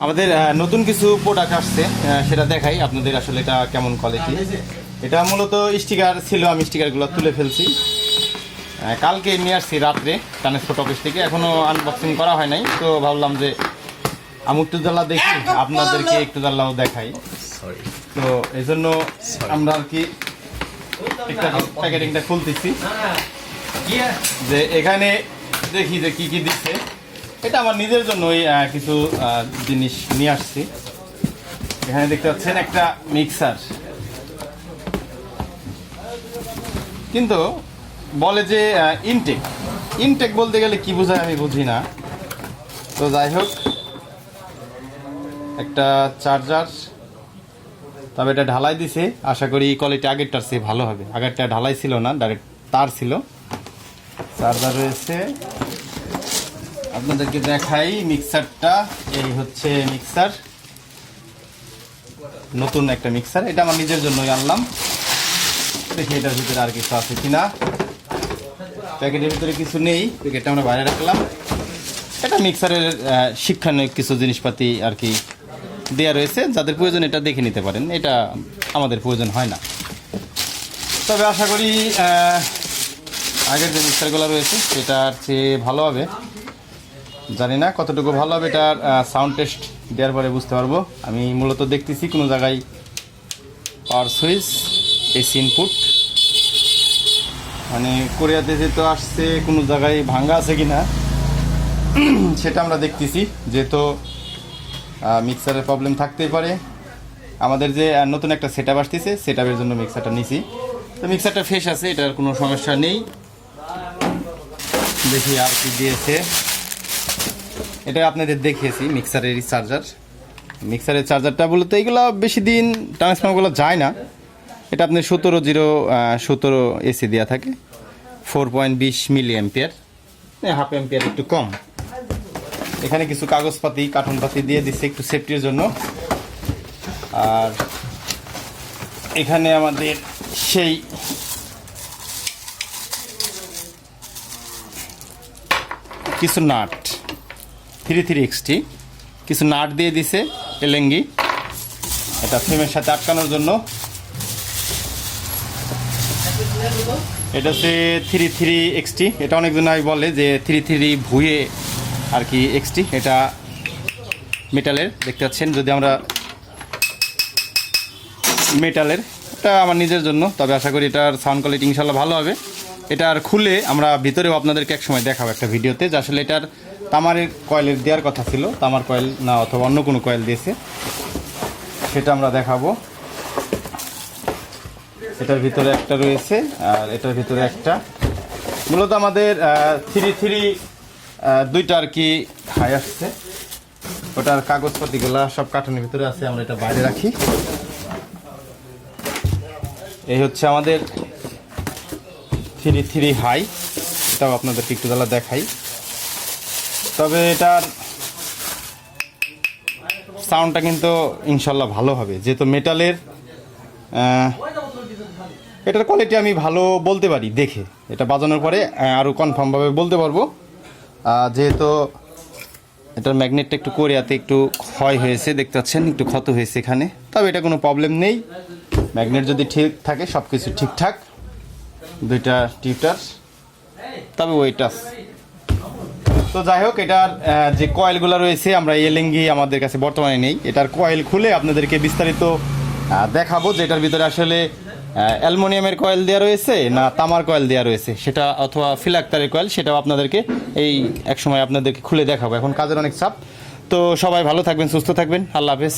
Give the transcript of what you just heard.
আমাদের নতুন কিছু প্রোডাক্ট আসছে, সেটা দেখাই আপনাদের আসলে এটা কেমন কোয়ালিটি। এটা মূলত স্টিকার ছিল, আমি স্টিকারগুলো তুলে ফেলছি। কালকে নিয়ে আসছি রাত্রে ট্রান্সপোর্ট অফিস থেকে, এখনও আনবক্সিং করা হয় নাই। তো ভাবলাম যে আমি একটু জ্বালা দেখি, আপনাদেরকে একটু জ্বালাও দেখাই। তো এই জন্য আমরা আর কি একটা প্যাকেটিংটা খুলতেছি, যে এখানে দেখি যে কি কি দিচ্ছে। এটা আমার নিজের জন্যই কিছু জিনিস নিয়ে আসছি। এখানে দেখতে পাচ্ছেন একটা মিক্সার, কিন্তু বলে যে ইনটেক। ইনটেক বলতে গেলে কি বোঝায় আমি বুঝি না। তো যাই হোক, একটা চার্জার, তবে এটা ঢালাই দিছে। আশা করি কোয়ালিটি আগেরটার চেয়ে ভালো হবে। আগেরটা ঢালাই ছিল না, ডাইরেক্ট তার ছিল। চার্জার রয়েছে, আপনাদেরকে দেখাই মিক্সারটা। এই হচ্ছে মিক্সার, নতুন একটা মিক্সার। এটা আমার নিজের জন্যই আনলাম। দেখি এটার ভিতরে আর কিছু আছে কিনা। প্যাকেটের ভিতরে কিছু নেই, প্যাকেটটা আমরা বাইরে রাখলাম। এটা মিক্সারের শিক্ষণীয় কিছু জিনিসপাতি আর কি দেওয়া রয়েছে, যাদের প্রয়োজন এটা দেখে নিতে পারেন। এটা আমাদের প্রয়োজন হয় না, তবে আশা করি আগের যে মিক্সারগুলো রয়েছে সেটার চেয়ে ভালো হবে। জানি না কতটুকু ভালো হবে, এটার সাউন্ড টেস্ট দেওয়ার পরে বুঝতে পারবো। আমি মূলত দেখতেছি কোনো জায়গায় পাওয়ার সুইচ, এসি ইনপুট, মানে কোরিয়াতে যেহেতু আসছে কোনো জায়গায় ভাঙ্গা আছে কিনা সেটা আমরা দেখতেছি। যেহেতু মিক্সারের প্রবলেম থাকতেই পারে। আমাদের যে নতুন একটা সেট আপ আসতেছে, সেট আপের জন্য মিক্সারটা নিছি। তো মিক্সারটা ফ্রেশ আছে, এটার কোনো সমস্যা নেই। দেখি আর কি দিয়েছে। এটা আপনাদের দেখিয়েছি মিক্সারের চার্জার। মিক্সারের চার্জারটা বলতে এইগুলো বেশি দিন ট্রান্সফর্মারগুলো যায় না। এটা আপনার 17 এসি দেওয়া থাকে, 4.20 মিলি অ্যাম্পিয়ার, হাফ অ্যাম্পিয়ার একটু কম। এখানে কিছু কাগজপাতি, কার্টুনপাতি দিয়ে দিচ্ছে একটু সেফটির জন্য। আর এখানে আমাদের সেই কিছু নাট 33XT কিছু নাট দিয়ে দিছে, এলেঙ্গি, এটা ফ্রেমের সাথে আটকানোর জন্য। এটা হচ্ছে 33XT। এটা অনেকজন বলে যে 33 ভুয়ে আর কি XT। এটা মেটালের, দেখতে পাচ্ছেন। যদি আমরা মেটালের, এটা আমার নিজের জন্য, তবে আশা করি এটার সাউন্ড কোয়ালিটি ইনশাল্লাহ ভালো হবে। এটা আর খুলে আমরা ভিতরেও আপনাদেরকে এক সময় দেখাবো একটা ভিডিওতে, যে আসলে এটার তামারের কয়েলের দেওয়ার কথা ছিল, তামার কয়েল না অথবা অন্য কোনো কয়েল দিয়েছে, সেটা আমরা দেখাবো। এটার ভিতরে একটা রয়েছে, আর এটার ভিতরে একটা। মূলত আমাদের 33 দুইটা আর কি হাই আসছে। ওটার কাগজপাতিগুলো সব কার্টুনের ভিতরে আছে, আমরা এটা বাইরে রাখি। এই হচ্ছে আমাদের 33 হাই, এটাও আপনাদেরকে একটু তাহলে দেখাই। তবে এটার সাউন্ডটা কিন্তু ইনশাল্লাহ ভালো হবে, যেহেতু মেটালের। এটার কোয়ালিটি আমি ভালো বলতে পারি দেখে, এটা বাজানোর পরে আরও কনফার্মভাবে বলতে পারবো। যেহেতু এটার ম্যাগনেটটা একটু কোরিয়াতে একটু ক্ষয় হয়েছে, দেখতে পাচ্ছেন একটু ক্ষত হয়েছে এখানে। তবে এটা কোনো প্রবলেম নেই, ম্যাগনেট যদি ঠিক থাকে সব কিছু ঠিকঠাক। দুইটা টিউটার, তবে ওয়েটাস। তো যাই হোক, এটার যে কয়েলগুলো রয়েছে, আমরা এলেঙ্গি আমাদের কাছে বর্তমানে নেই। এটার কয়েল খুলে আপনাদেরকে বিস্তারিত দেখাবো, যে এটার ভিতরে আসলে অ্যালুমিনিয়ামের কয়েল দেওয়া রয়েছে না তামার কয়েল দেওয়া রয়েছে, সেটা অথবা ফিলাক্তারের কয়েল, সেটাও আপনাদেরকে এই এক সময় আপনাদেরকে খুলে দেখাবো। এখন কাজের অনেক চাপ। তো সবাই ভালো থাকবেন, সুস্থ থাকবেন। আল্লাহ হাফেজ।